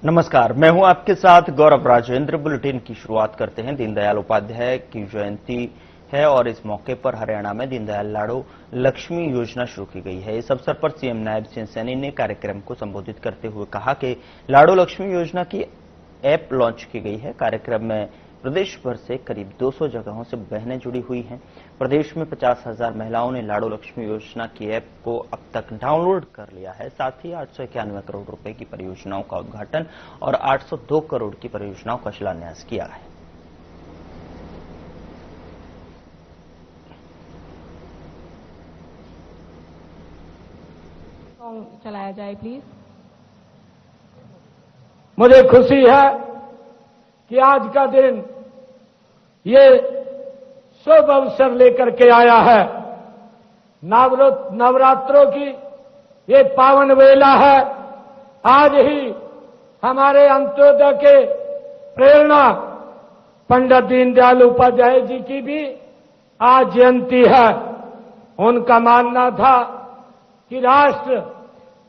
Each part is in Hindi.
नमस्कार, मैं हूं आपके साथ गौरव राजेंद्र। बुलेटिन की शुरुआत करते हैं। दीनदयाल उपाध्याय की जयंती है और इस मौके पर हरियाणा में दीनदयाल लाडो लक्ष्मी योजना शुरू की गई है। इस अवसर पर सीएम नायब सिंह सैनी ने कार्यक्रम को संबोधित करते हुए कहा कि लाडो लक्ष्मी योजना की ऐप लॉन्च की गई है। कार्यक्रम में प्रदेश भर से करीब 200 जगहों से बहनें जुड़ी हुई हैं। प्रदेश में 50,000 महिलाओं ने लाडो लक्ष्मी योजना की ऐप को अब तक डाउनलोड कर लिया है। साथ ही 891 करोड़ रुपए की परियोजनाओं का उद्घाटन और 802 करोड़ की परियोजनाओं का शिलान्यास किया है। चलाया जाए प्लीज। मुझे खुशी है कि आज का दिन ये शुभ अवसर लेकर के आया है। नवरात्रों की ये पावन वेला है। आज ही हमारे अंत्योदय के प्रेरणा पंडित दीनदयाल उपाध्याय जी की भी आज जयंती है। उनका मानना था कि राष्ट्र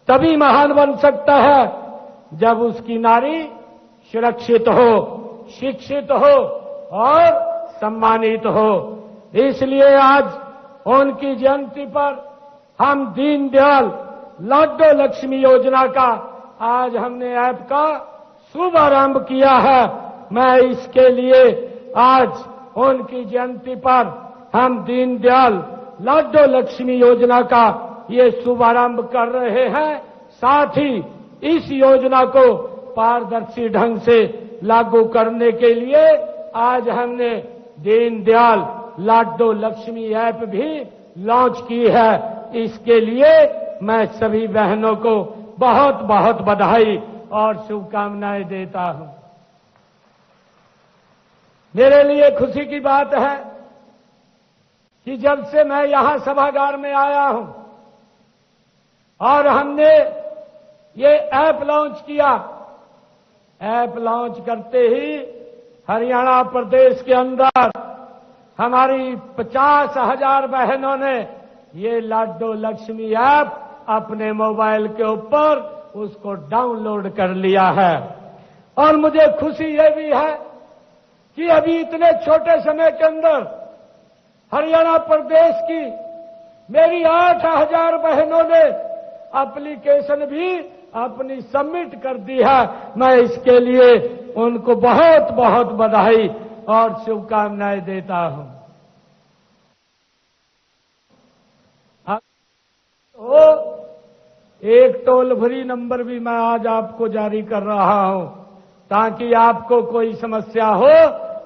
तभी महान बन सकता है जब उसकी नारी सुरक्षित हो, शिक्षित हो और सम्मानित हो। इसलिए आज उनकी जयंती पर हम दीनदयाल लाडो लक्ष्मी योजना का आज हमने ऐप का शुभारंभ किया है। मैं इसके लिए आज उनकी जयंती पर हम दीनदयाल लाडो लक्ष्मी योजना का ये शुभारंभ कर रहे हैं। साथ ही इस योजना को पारदर्शी ढंग से लागू करने के लिए आज हमने दीनदयाल लाडो लक्ष्मी ऐप भी लॉन्च की है। इसके लिए मैं सभी बहनों को बहुत बहुत बधाई और शुभकामनाएं देता हूं। मेरे लिए खुशी की बात है कि जब से मैं यहां सभागार में आया हूं और हमने ये ऐप लॉन्च किया, ऐप लॉन्च करते ही हरियाणा प्रदेश के अंदर हमारी 50,000 बहनों ने ये लाडो लक्ष्मी ऐप अपने मोबाइल के ऊपर उसको डाउनलोड कर लिया है। और मुझे खुशी ये भी है कि अभी इतने छोटे समय के अंदर हरियाणा प्रदेश की मेरी 8,000 बहनों ने एप्लीकेशन भी अपनी सबमिट कर दी है। मैं इसके लिए उनको बहुत बहुत बधाई और शुभकामनाएं देता हूं। तो एक टोल फ्री नंबर भी मैं आज आपको जारी कर रहा हूं ताकि आपको कोई समस्या हो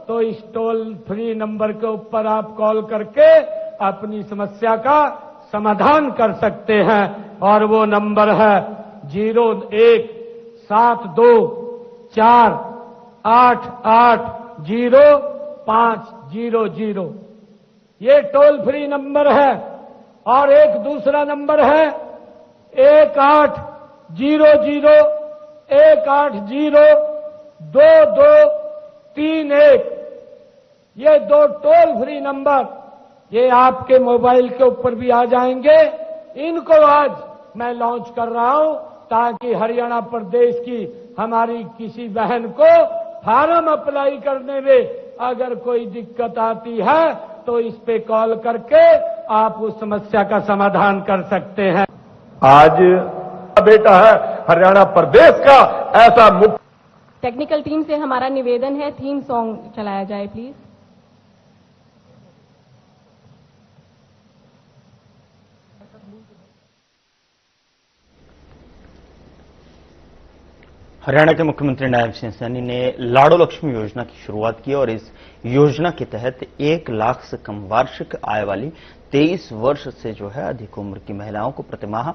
तो इस टोल फ्री नंबर के ऊपर आप कॉल करके अपनी समस्या का समाधान कर सकते हैं। और वो नंबर है 017248800500। ये टोल फ्री नंबर है। और एक दूसरा नंबर है 180018022231। ये दो टोल फ्री नंबर ये आपके मोबाइल के ऊपर भी आ जाएंगे। इनको आज मैं लॉन्च कर रहा हूं ताकि हरियाणा प्रदेश की हमारी किसी बहन को फार्म अप्लाई करने में अगर कोई दिक्कत आती है तो इस पे कॉल करके आप उस समस्या का समाधान कर सकते हैं। आज बेटा है हरियाणा प्रदेश का ऐसा मुख्य। टेक्निकल टीम से हमारा निवेदन है, थीम सॉन्ग चलाया जाए प्लीज। हरियाणा के मुख्यमंत्री नायब सिंह सैनी ने लाडो लक्ष्मी योजना की शुरुआत की और इस योजना के तहत 1 लाख से कम वार्षिक आय वाली 23 वर्ष से अधिक उम्र की महिलाओं को प्रतिमाह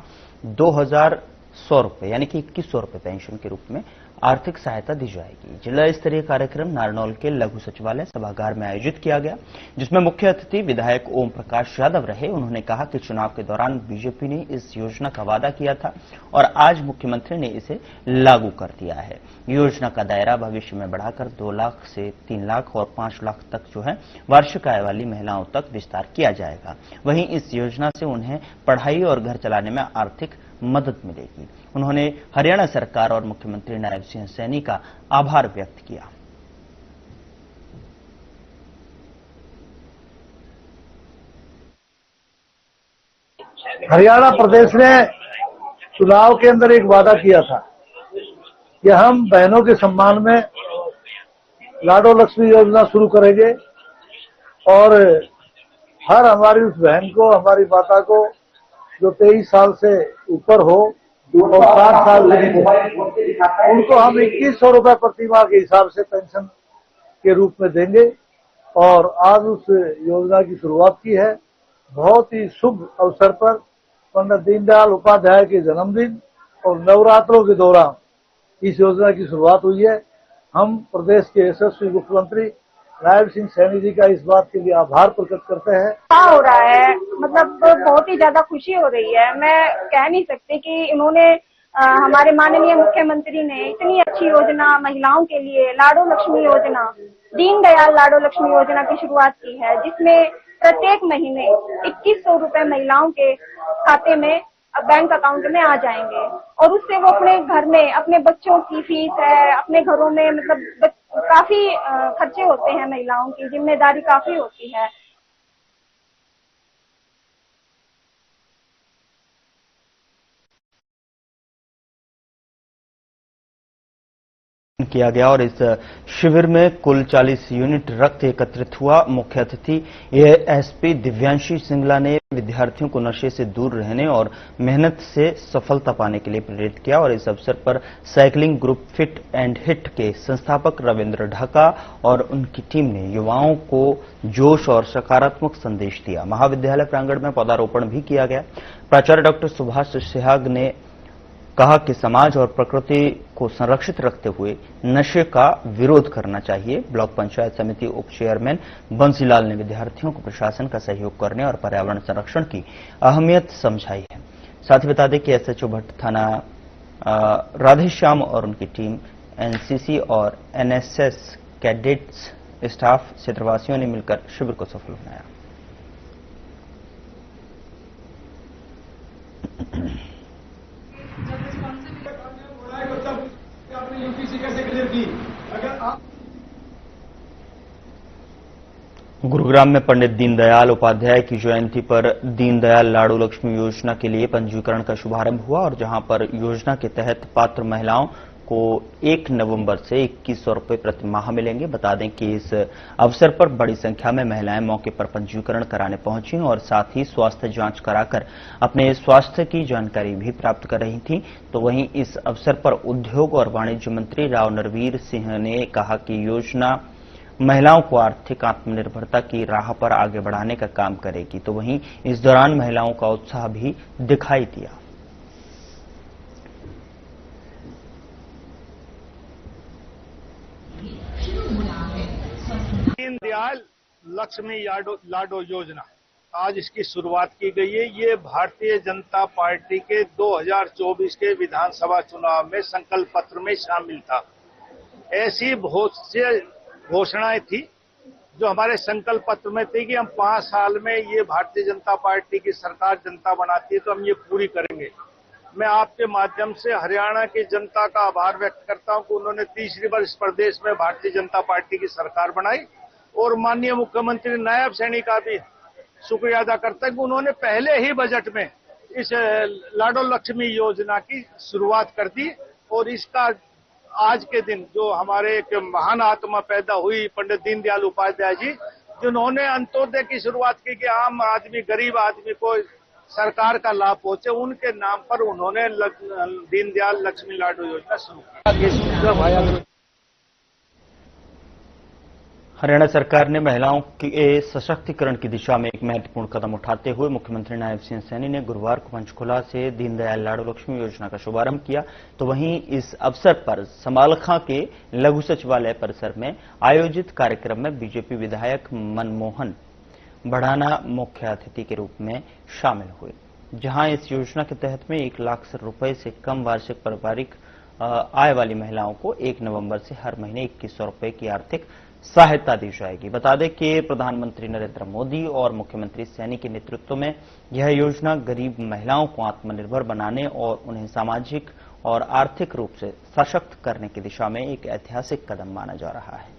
2,100 रुपए यानी कि 2,100 रुपए पेंशन के रूप में आर्थिक सहायता दी जाएगी। जिला स्तरीय कार्यक्रम नारनौल के लघु सचिवालय सभागार में आयोजित किया गया, जिसमें मुख्य अतिथि विधायक ओम प्रकाश यादव रहे। उन्होंने कहा कि चुनाव के दौरान बीजेपी ने इस योजना का वादा किया था और आज मुख्यमंत्री ने इसे लागू कर दिया है। योजना का दायरा भविष्य में बढ़ाकर 2 लाख से 3 लाख और 5 लाख तक वार्षिक आय वाली महिलाओं तक विस्तार किया जाएगा। वहीं इस योजना से उन्हें पढ़ाई और घर चलाने में आर्थिक मदद मिलेगी। उन्होंने हरियाणा सरकार और मुख्यमंत्री नायब सिंह सैनी का आभार व्यक्त किया। हरियाणा प्रदेश ने चुनाव के अंदर एक वादा किया था कि हम बहनों के सम्मान में लाडो लक्ष्मी योजना शुरू करेंगे और हर हमारी उस बहन को, हमारी माता को जो 23 साल से ऊपर हो और 60 साल उनको हम 2100 रुपए प्रति माह के हिसाब से पेंशन के रूप में देंगे। और आज उस योजना की शुरुआत की है। बहुत ही शुभ अवसर पर पंडित दीनदयाल उपाध्याय के जन्मदिन और नवरात्रों के दौरान इस योजना की शुरुआत हुई है। हम प्रदेश के यशस्वी मुख्यमंत्री नायब सिंह सैनी जी का इस बात के लिए आभार प्रकट करते हैं। क्या हो रहा है, मतलब बहुत ही ज्यादा खुशी हो रही है। मैं कह नहीं सकती कि इन्होंने हमारे माननीय मुख्यमंत्री ने इतनी अच्छी योजना महिलाओं के लिए लाडो लक्ष्मी योजना, दीनदयाल लाडो लक्ष्मी योजना की शुरुआत की है, जिसमें प्रत्येक महीने 2100 रुपए महिलाओं के खाते में बैंक अकाउंट में आ जाएंगे और उससे वो अपने घर में अपने बच्चों की फीस है, अपने घरों में मतलब काफी खर्चे होते हैं, महिलाओं की जिम्मेदारी काफी होती है। किया गया और इस शिविर में कुल 40 यूनिट रक्त एकत्रित हुआ। मुख्य अतिथि एएसपी दिव्यांशी सिंगला ने विद्यार्थियों को नशे से दूर रहने और मेहनत से सफलता पाने के लिए प्रेरित किया और इस अवसर पर cycling group fit and hit के संस्थापक रविंद्र ढाका और उनकी टीम ने युवाओं को जोश और सकारात्मक संदेश दिया। महाविद्यालय प्रांगण में पौधारोपण भी किया गया। प्राचार्य डॉक्टर सुभाष सिहाग ने कहा कि समाज और प्रकृति को संरक्षित रखते हुए नशे का विरोध करना चाहिए। ब्लॉक पंचायत समिति उप चेयरमैन बंसीलाल ने विद्यार्थियों को प्रशासन का सहयोग करने और पर्यावरण संरक्षण की अहमियत समझाई है। साथ ही बता दें कि एसएचओ भट्ट थाना राधेश्याम और उनकी टीम, एनसीसी और एनएसएस कैडेट्स स्टाफ, क्षेत्रवासियों ने मिलकर शिविर को सफल बनाया। गुरुग्राम में पंडित दीनदयाल उपाध्याय की जयंती पर दीनदयाल लाडो लक्ष्मी योजना के लिए पंजीकरण का शुभारंभ हुआ और जहां पर योजना के तहत पात्र महिलाओं को 1 नवंबर से 2100 रुपए प्रति माह मिलेंगे। बता दें कि इस अवसर पर बड़ी संख्या में महिलाएं मौके पर पंजीकरण कराने पहुंची और साथ ही स्वास्थ्य जांच कराकर अपने स्वास्थ्य की जानकारी भी प्राप्त कर रही थीं। तो वहीं इस अवसर पर उद्योग और वाणिज्य मंत्री राव नरवीर सिंह ने कहा कि योजना महिलाओं को आर्थिक आत्मनिर्भरता की राह पर आगे बढ़ाने का काम करेगी। तो वहीं इस दौरान महिलाओं का उत्साह भी दिखाई दिया। दीनदयाल लक्ष्मी लाडो योजना आज इसकी शुरुआत की गई है। ये भारतीय जनता पार्टी के 2024 के विधानसभा चुनाव में संकल्प पत्र में शामिल था। ऐसी बहुत सी घोषणाएं थी जो हमारे संकल्प पत्र में थी कि हम 5 साल में ये भारतीय जनता पार्टी की सरकार जनता बनाती है तो हम ये पूरी करेंगे। मैं आपके माध्यम से हरियाणा की जनता का आभार व्यक्त करता हूं कि उन्होंने तीसरी बार इस प्रदेश में भारतीय जनता पार्टी की सरकार बनाई और माननीय मुख्यमंत्री नायब सैनी का भी शुक्रिया अदा करता हूं कि उन्होंने पहले ही बजट में इस लाडो लक्ष्मी योजना की शुरुआत कर दी और इसका आज के दिन जो हमारे एक महान आत्मा पैदा हुई पंडित दीनदयाल उपाध्याय जी, जिन्होंने अंत्योदय की शुरुआत की कि आम आदमी, गरीब आदमी को सरकार का लाभ पहुंचे, उनके नाम पर उन्होंने दीनदयाल लक्ष्मी लाडो योजना शुरू की। हरियाणा सरकार ने महिलाओं के सशक्तिकरण की दिशा में एक महत्वपूर्ण कदम उठाते हुए मुख्यमंत्री नायब सिंह सैनी ने गुरुवार को पंचकुला से दीनदयाल लाडो लक्ष्मी योजना का शुभारंभ किया। तो वहीं इस अवसर पर समालखा के लघु सचिवालय परिसर में आयोजित कार्यक्रम में बीजेपी विधायक मनमोहन बढ़ाना मुख्य अतिथि के रूप में शामिल हुए, जहां इस योजना के तहत में 1 लाख रुपए से कम वार्षिक पारिवारिक आय वाली महिलाओं को 1 नवंबर से हर महीने 2100 रुपए की आर्थिक सहायता दी जाएगी। बता दें कि प्रधानमंत्री नरेंद्र मोदी और मुख्यमंत्री सैनी के नेतृत्व में यह योजना गरीब महिलाओं को आत्मनिर्भर बनाने और उन्हें सामाजिक और आर्थिक रूप से सशक्त करने की दिशा में एक ऐतिहासिक कदम माना जा रहा है।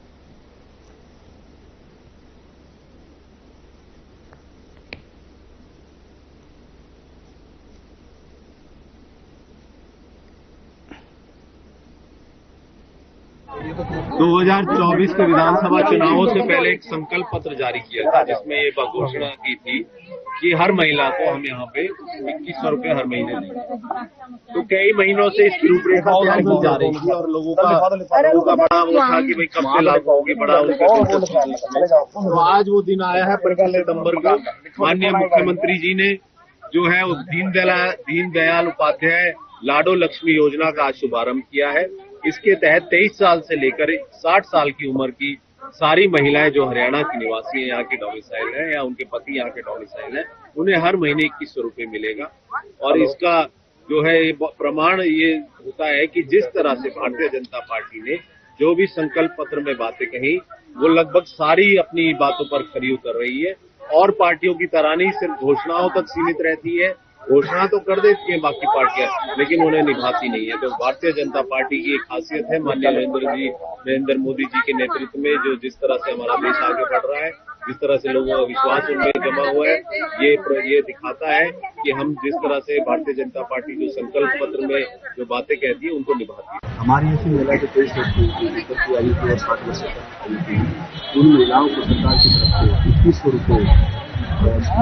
दो 2024 के विधानसभा चुनावों से पहले एक संकल्प पत्र जारी किया था, जिसमें ये घोषणा की थी कि हर महिला को हम यहाँ पे 2100 रुपये हर महीने देंगे। तो कई महीनों से इसकी रूपरेखा तैयार की जा रही थी और लोगों का बड़ा वो था कि भाई कब से लागू होगी, बड़ा तो आज वो दिन आया है 25 सितम्बर को। माननीय मुख्यमंत्री जी ने जो है उस दीनदयाल उपाध्याय लाडो लक्ष्मी योजना का आज शुभारंभ किया है। इसके तहत 23 साल से लेकर 60 साल की उम्र की सारी महिलाएं जो हरियाणा की निवासी हैं, यहाँ की डोमिसाइल है या उनके पति यहाँ के डोमिसाइल है, उन्हें हर महीने 2100 रुपये मिलेगा। और इसका जो है प्रमाण ये होता है कि जिस तरह से भारतीय जनता पार्टी ने जो भी संकल्प पत्र में बातें कही, वो लगभग सारी अपनी बातों पर खरी उतर रही है और पार्टियों की तरह नहीं सिर्फ घोषणाओं तक सीमित रहती है। घोषणा तो कर देती है बाकी पार्टियां, लेकिन उन्हें निभाती नहीं है। तो भारतीय जनता पार्टी की एक खासियत है, माननीय नरेंद्र मोदी जी के नेतृत्व में जो जिस तरह से हमारा देश आगे बढ़ रहा है, जिस तरह से लोगों का विश्वास उनमें जमा हुआ है, ये दिखाता है कि हम जिस तरह से भारतीय जनता पार्टी जो संकल्प पत्र में जो बातें कहती है उनको निभाती है। हमारी ऐसी महिला जो 23 वर्ष की आयु की और 60 वर्ष तक उन महिलाओं को सरकार की तरफ से 2100 रुपये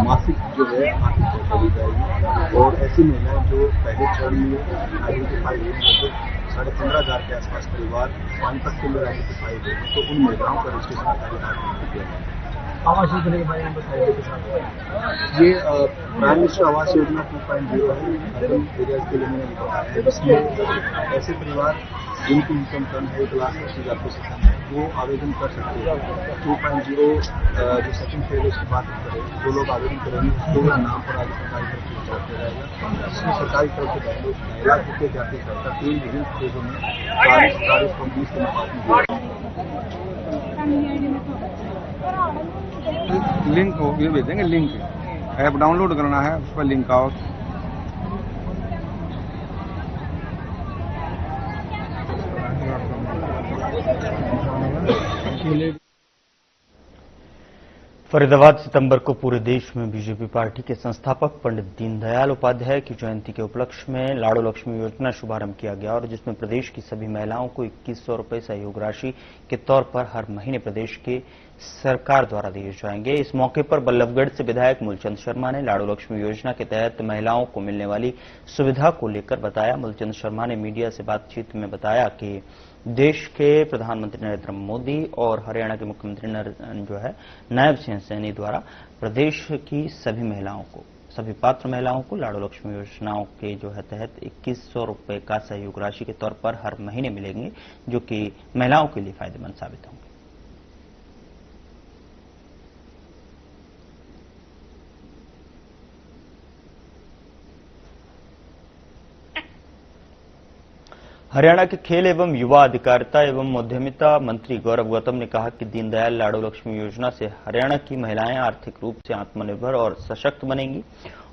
मासिक जो है आर्थिक दी जाएगी। और ऐसी महिलाएं जो पहले चरण में आइडेंटिफाई हुई, लगभग 15,500 के आसपास परिवार पानीपत के अंदर आइडेंटिफाई हुए, तो उन महिलाओं का रजिस्ट्रेशन कार्य किया जाए। आवास योजना के बारे में बताइए के साथ ये प्राइम मिनिस्टर आवास योजना 2.0 है, अर्बन एरियाज के लिए मैंने बताया है, जिसमें ऐसे परिवार जिनकी इनकम कम है, 1,80,000 से कम है, वो आवेदन कर सकते हैं। 2.0 जो सेकंड फेज है उसकी बात करें, जो लोग आवेदन करेंगे उसको नाम पर आगे सरकारी तरफ से रिचार्ज किया जाएगा, जिसमें सरकारी तरफ से 2.5 लाख रुपये जाती है। 3 विभिन्न फेजों में 40 को 20 के अनुपात में लिंक ये भेजेंगे, लिंक ऐप डाउनलोड करना है, उस पर लिंक आओ। फरीदाबाद सितंबर को पूरे देश में बीजेपी पार्टी के संस्थापक पंडित दीनदयाल उपाध्याय की जयंती के उपलक्ष्य में लाडो लक्ष्मी योजना शुभारंभ किया गया और जिसमें प्रदेश की सभी महिलाओं को 2100 रुपये सहयोग राशि के तौर पर हर महीने प्रदेश की सरकार द्वारा दिए जाएंगे। इस मौके पर बल्लभगढ़ से विधायक मूलचंद शर्मा ने लाडो लक्ष्मी योजना के तहत महिलाओं को मिलने वाली सुविधा को लेकर बताया। मूलचंद शर्मा ने मीडिया से बातचीत में बताया कि देश के प्रधानमंत्री नरेंद्र मोदी और हरियाणा के मुख्यमंत्री नायब सिंह सैनी द्वारा प्रदेश की सभी पात्र महिलाओं को लाडो लक्ष्मी योजनाओं के तहत 2100 रुपये का सहयोग राशि के तौर पर हर महीने मिलेंगे, जो कि महिलाओं के लिए फायदेमंद साबित होंगे। हरियाणा के खेल एवं युवा अधिकारिता एवं उद्यमिता मंत्री गौरव गौतम ने कहा कि दीनदयाल लाडो लक्ष्मी योजना से हरियाणा की महिलाएं आर्थिक रूप से आत्मनिर्भर और सशक्त बनेंगी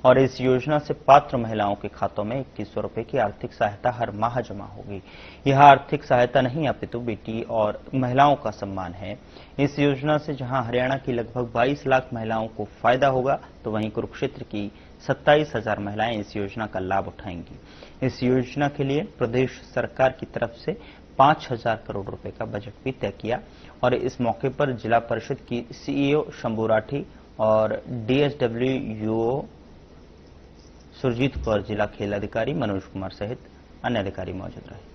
और इस योजना से पात्र महिलाओं के खातों में 2100 रुपये की आर्थिक सहायता हर माह जमा होगी। यह आर्थिक सहायता नहीं अपितु बेटी और महिलाओं का सम्मान है। इस योजना से जहां हरियाणा की लगभग 22 लाख महिलाओं को फायदा होगा, तो वहीं कुरुक्षेत्र की 27,000 महिलाएं इस योजना का लाभ उठाएंगी। इस योजना के लिए प्रदेश सरकार की तरफ से 5,000 करोड़ रुपए का बजट भी तय किया और इस मौके पर जिला परिषद की सीईओ शंभू राठी और डीएसडब्ल्यू सुरजीत कौर, जिला खेल अधिकारी मनोज कुमार सहित अन्य अधिकारी मौजूद रहे।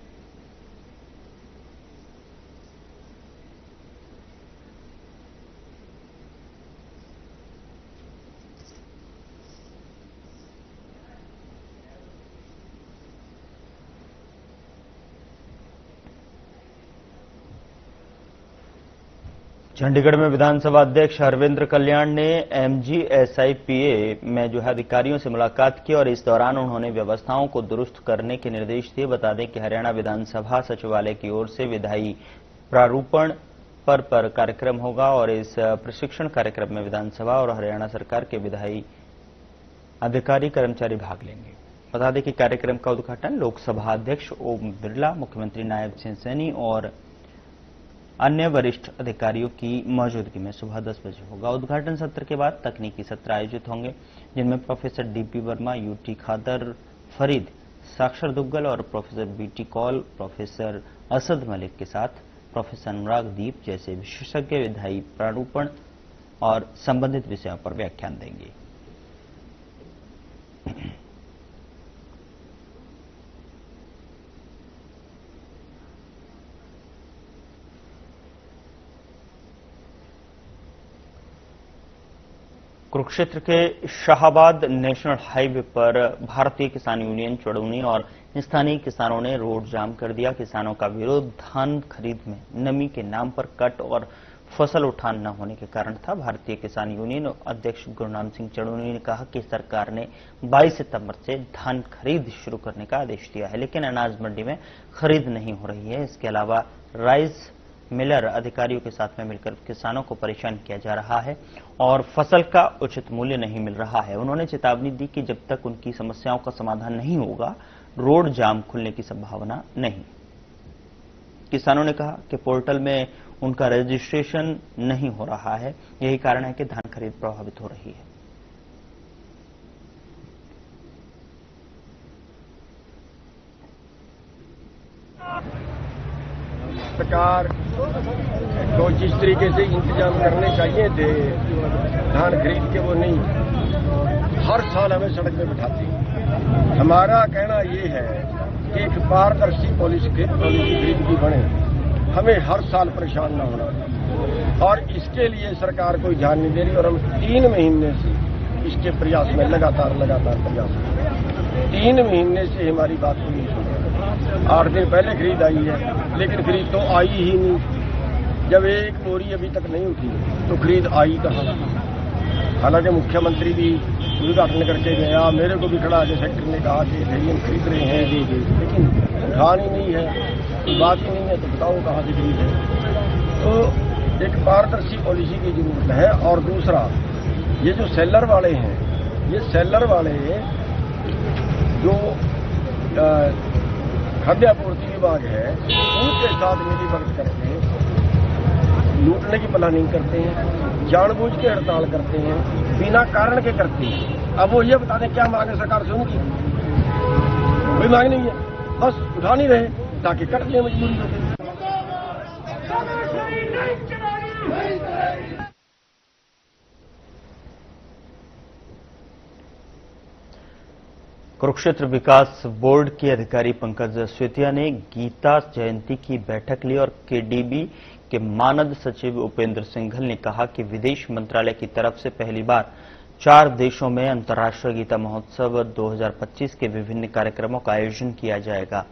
चंडीगढ़ में विधानसभा अध्यक्ष हरविंद्र कल्याण ने एमजीएसआईपीए में अधिकारियों से मुलाकात की और इस दौरान उन्होंने व्यवस्थाओं को दुरुस्त करने के निर्देश दिए। बता दें कि हरियाणा विधानसभा सचिवालय की ओर से विधायी प्रारूपण पर कार्यक्रम होगा और इस प्रशिक्षण कार्यक्रम में विधानसभा और हरियाणा सरकार के विधायी अधिकारी कर्मचारी भाग लेंगे। बता दें कि कार्यक्रम का उद्घाटन लोकसभा अध्यक्ष ओम बिरला, मुख्यमंत्री नायब सिंह सैनी और अन्य वरिष्ठ अधिकारियों की मौजूदगी में सुबह 10 बजे होगा। उद्घाटन सत्र के बाद तकनीकी सत्र आयोजित होंगे, जिनमें professor DP Verma, UT Khadar, Farid, Sakshar Duggal और professor BT Kaul, professor Asad Malik के साथ प्रोफेसर अनुराग दीप जैसे विशेषज्ञ विधायी प्रारूपण और संबंधित विषयों पर व्याख्यान देंगे। कुरुक्षेत्र के शाहाबाद नेशनल हाईवे पर भारतीय किसान यूनियन चड़ौनी और स्थानीय किसानों ने रोड जाम कर दिया। किसानों का विरोध धान खरीद में नमी के नाम पर कट और फसल उठान न होने के कारण था। भारतीय किसान यूनियन अध्यक्ष गुरनाम सिंह चड़ौनी ने कहा कि सरकार ने 22 सितंबर से धान खरीद शुरू करने का आदेश दिया है, लेकिन अनाज मंडी में खरीद नहीं हो रही है। इसके अलावा राइस मिलर अधिकारियों के साथ में मिलकर किसानों को परेशान किया जा रहा है और फसल का उचित मूल्य नहीं मिल रहा है। उन्होंने चेतावनी दी कि जब तक उनकी समस्याओं का समाधान नहीं होगा, रोड जाम खुलने की संभावना नहीं। किसानों ने कहा कि पोर्टल में उनका रजिस्ट्रेशन नहीं हो रहा है, यही कारण है कि धान खरीद प्रभावित हो रही है। सरकार को जिस तरीके से इंतजाम करने चाहिए थे धान खरीद के, वो नहीं। हर साल हमें सड़क पे बिठाते हैं। हमारा कहना ये है कि एक पारदर्शी पॉलिसी खरीद की बने, हमें हर साल परेशान न होना, और इसके लिए सरकार कोई ध्यान नहीं दे रही। और हम 3 महीने से इसके प्रयास में लगातार प्रयास, 3 महीने से हमारी बात को नहीं सुन रहे। 8 दिन पहले खरीद आई है, लेकिन खरीद तो आई ही नहीं। जब एक बोरी अभी तक नहीं उठी तो खरीद आई कहाँ? हालांकि मुख्यमंत्री भी उद्घाटन करके गया, मेरे को भी खड़ा के सेक्रेटरी ने कहा कि भाई हम खरीद रहे हैं, लेकिन उठान ही नहीं है, कोई बात ही नहीं है, तो बताओ कहाँ से खरीद है। तो एक पारदर्शी पॉलिसी की जरूरत है। और दूसरा, ये जो सेलर वाले हैं, ये सेलर वाले जो खाद्य आपूर्ति विभाग है, उनके साथ मिलीभगत करके लूटने की प्लानिंग करते हैं, जानबूझ के हड़ताल करते हैं, बिना कारण के करते हैं। अब वो ये बता दें क्या मांगे सरकार से उनकी? कोई मांग नहीं है, बस उठा नहीं रहे ताकि कट जाए मजबूरी होती। कुरुक्षेत्र विकास बोर्ड के अधिकारी पंकज स्वेतिया ने गीता जयंती की बैठक ली और केडीबी के मानद सचिव उपेंद्र सिंघल ने कहा कि विदेश मंत्रालय की तरफ से पहली बार 4 देशों में अंतर्राष्ट्रीय गीता महोत्सव 2025 के विभिन्न कार्यक्रमों का आयोजन किया जाएगा।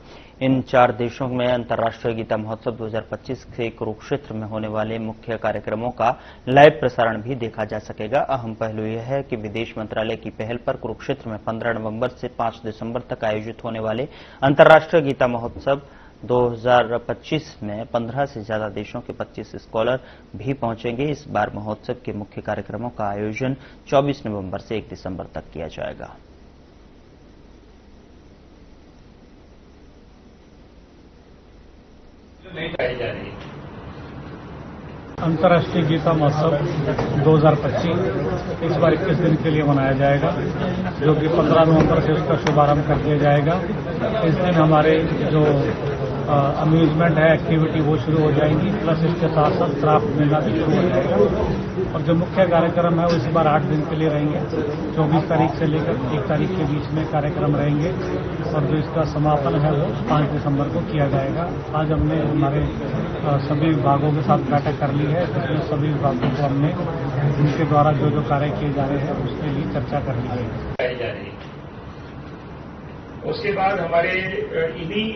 इन 4 देशों में अंतर्राष्ट्रीय गीता महोत्सव 2025 के कुरुक्षेत्र में होने वाले मुख्य कार्यक्रमों का लाइव प्रसारण भी देखा जा सकेगा। अहम पहलू यह है कि विदेश मंत्रालय की पहल पर कुरुक्षेत्र में 15 नवंबर से 5 दिसंबर तक आयोजित होने वाले अंतर्राष्ट्रीय गीता महोत्सव 2025 में 15 से ज्यादा देशों के 25 स्कॉलर भी पहुंचेंगे। इस बार महोत्सव के मुख्य कार्यक्रमों का आयोजन 24 नवंबर से 1 दिसंबर तक किया जाएगा। अंतर्राष्ट्रीय गीता महोत्सव 2025 इस बार 21 दिन के लिए मनाया जाएगा, जो कि 15 नवंबर से उसका शुभारंभ कर दिया जाएगा। इस दिन हमारे जो अम्यूजमेंट है, एक्टिविटी, वो शुरू हो जाएंगी, प्लस इसके साथ साथ क्राफ्ट मेला भी शुरू हो जाएगा। और जो मुख्य कार्यक्रम है वो इस बार 8 दिन के लिए रहेंगे। 24 तारीख से लेकर 1 तारीख के बीच में कार्यक्रम रहेंगे और जो इसका समापन है वो 5 दिसंबर को किया जाएगा। आज हमने हमारे सभी विभागों के साथ बैठक कर ली है, जिसमें सभी विभागों को हमने उनके द्वारा जो जो कार्य किए जा रहे हैं उसके लिए चर्चा कर ली है। उसके बाद हमारे इन्हीं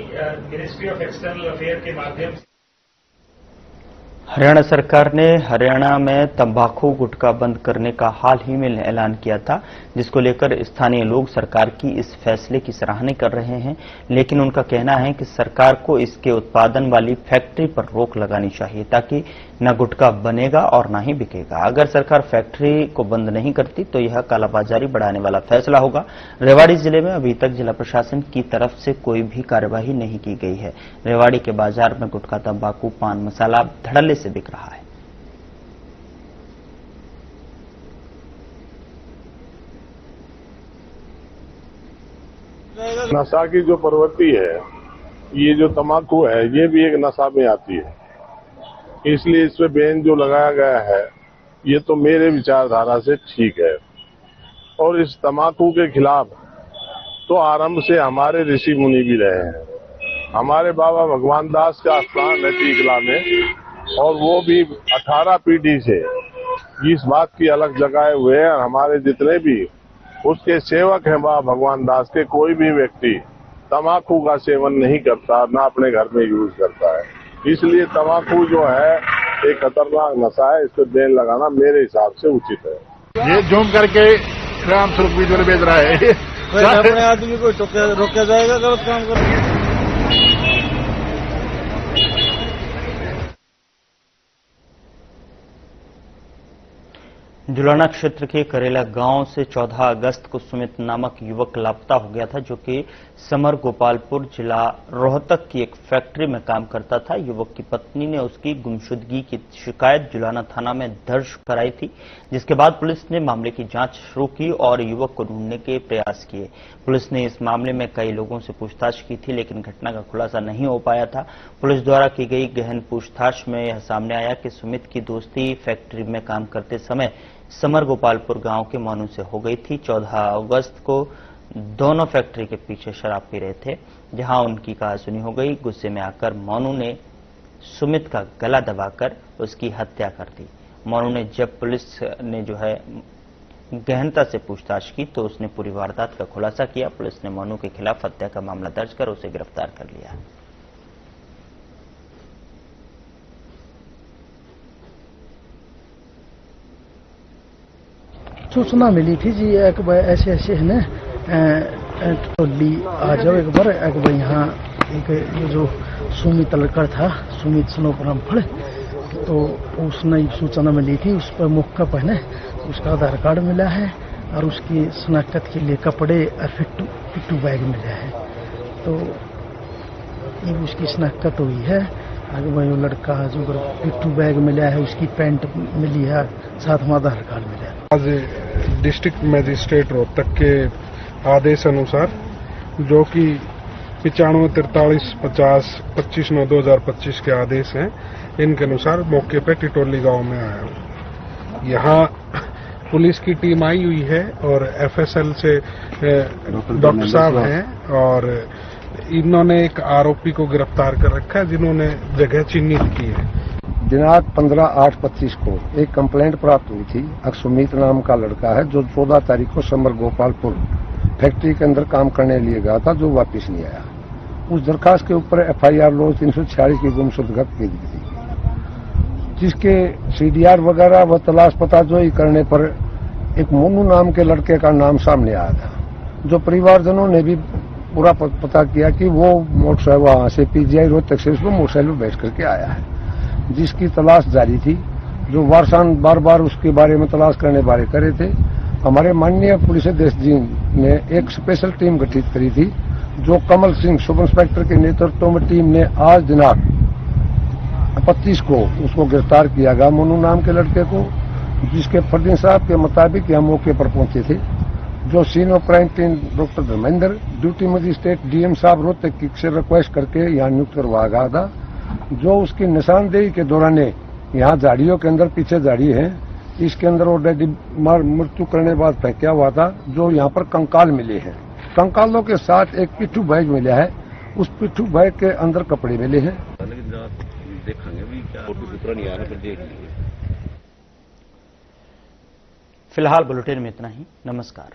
मिनिस्ट्री ऑफ एक्सटर्नल अफेयर के माध्यम से हरियाणा सरकार ने हरियाणा में तंबाकू गुटखा बंद करने का हाल ही में ऐलान किया था, जिसको लेकर स्थानीय लोग सरकार की इस फैसले की सराहना कर रहे हैं। लेकिन उनका कहना है कि सरकार को इसके उत्पादन वाली फैक्ट्री पर रोक लगानी चाहिए, ताकि न गुटखा बनेगा और न ही बिकेगा। अगर सरकार फैक्ट्री को बंद नहीं करती तो यह कालाबाजारी बढ़ाने वाला फैसला होगा। रेवाड़ी जिले में अभी तक जिला प्रशासन की तरफ से कोई भी कार्यवाही नहीं की गई है। रेवाड़ी के बाजार में गुटखा, तंबाकू, पान मसाला धड़ल्ले से बिक रहा है। नशा की जो प्रवृत्ति है, ये जो तम्बाकू है, ये भी एक नशा में आती है। इसलिए इस पे बैन जो लगाया गया है, ये तो मेरे विचारधारा से ठीक है। और इस तम्बाकू के खिलाफ तो आरंभ से हमारे ऋषि मुनि भी रहे हैं। हमारे बाबा भगवान दास का स्थान है टीकला में, और वो भी 18 पीढ़ी से इस बात की अलग जगाए हुए हैं। हमारे जितने भी उसके सेवक हैं बाबा भगवान दास के, कोई भी व्यक्ति तम्बाकू का सेवन नहीं करता, ना अपने घर में यूज करता है। इसलिए तम्बाकू जो है एक खतरनाक नशा है, इस पर बैन लगाना मेरे हिसाब से उचित है। ये झूम करके राम स्वरूप वीडियो बेच रहा है। अपने आदमी को रोका जाएगा गलत काम कर। जुलाना क्षेत्र के करेला गांव से 14 अगस्त को सुमित नामक युवक लापता हो गया था, जो कि समर गोपालपुर जिला रोहतक की एक फैक्ट्री में काम करता था। युवक की पत्नी ने उसकी गुमशुदगी की शिकायत जुलाना थाना में दर्ज कराई थी, जिसके बाद पुलिस ने मामले की जांच शुरू की और युवक को ढूंढने के प्रयास किए। पुलिस ने इस मामले में कई लोगों से पूछताछ की थी, लेकिन घटना का खुलासा नहीं हो पाया था। पुलिस द्वारा की गई गहन पूछताछ में यह सामने आया कि सुमित की दोस्ती फैक्ट्री में काम करते समय समर गोपालपुर गांव के मोनू से हो गई थी। 14 अगस्त को दोनों फैक्ट्री के पीछे शराब पी रहे थे, जहां उनकी कहासुनी हो गई। गुस्से में आकर मोनू ने सुमित का गला दबाकर उसकी हत्या कर दी। मोनू ने जब पुलिस ने जो है गहनता से पूछताछ की तो उसने पूरी वारदात का खुलासा किया। पुलिस ने मोनू के खिलाफ हत्या का मामला दर्ज कर उसे गिरफ्तार कर लिया। सूचना मिली थी जी, एक बार ऐसे ऐसे है ना टोली आ जाओ एक बार, एक बार यहाँ एक जो सुमित लड़का था, सुमित स्नोपराम फड़, तो उसने सूचना मिली थी। उस पर मौका पर है उसका आधार कार्ड मिला है और उसकी शनाख्त के लिए कपड़े और पिट्टू बैग मिला है। तो ये उसकी शनाख्त हुई है। आगे वो लड़का जो पिट्टू बैग मिला है, उसकी पैंट मिली है, साथ में आधार कार्ड मिला है। आज डिस्ट्रिक्ट मजिस्ट्रेट रोहतक के आदेश अनुसार, जो कि 95-43-50 25/9/2025 के आदेश हैं, इनके अनुसार मौके पर टिटोली गांव में आया। यहाँ पुलिस की टीम आई हुई है और FSL से डॉक्टर साहब हैं, और इन्होंने एक आरोपी को गिरफ्तार कर रखा है, जिन्होंने जगह चिन्हित की है। दिनांक 15/8/25 को एक कंप्लेंट प्राप्त हुई थी। सुमित नाम का लड़का है, जो 14 तारीख को समर गोपालपुर फैक्ट्री के अंदर काम करने लिए गया था, जो वापस नहीं आया। उस दरखास्त के ऊपर FIR लो 346 की गुमशुदगी की गई थी, जिसके CDR वगैरह व तलाश पता जोई करने पर एक मोनू नाम के लड़के का नाम सामने आया था, जो परिवारजनों ने भी पूरा पता किया कि वो मोटरसाइकिल वहां से PGI रोहतक से उसको मोटरसाइकिल बैठ करके आया है, जिसकी तलाश जारी थी। जो वारसान बार बार उसके बारे में तलाश करने बारे करे थे। हमारे माननीय पुलिस अधीक्षक जी ने एक स्पेशल टीम गठित करी थी, जो कमल सिंह सब इंस्पेक्टर के नेतृत्व में टीम ने आज दिनांक 25 को उसको गिरफ्तार किया गया, मोनू नाम के लड़के को, जिसके फर्दीन साहब के मुताबिक यहाँ मौके पर पहुंचे थे। जो senior crime team doctor Dharmendra, duty magistrate DM साहब रोहतक से रिक्वेस्ट करके यहाँ नियुक्त करवाया गया था, जो उसकी निशानदेही के दौरान यहाँ झाड़ियों के अंदर, पीछे झाड़ी है, इसके अंदर ऑलरेडी मृत्यु करने के बाद फेंका हुआ था। जो यहाँ पर कंकाल मिले हैं, कंकालों के साथ एक पिट्ठू बैग मिला है, उस पिट्ठू बैग के अंदर कपड़े मिले हैं। फिलहाल बुलेटिन में इतना ही। नमस्कार।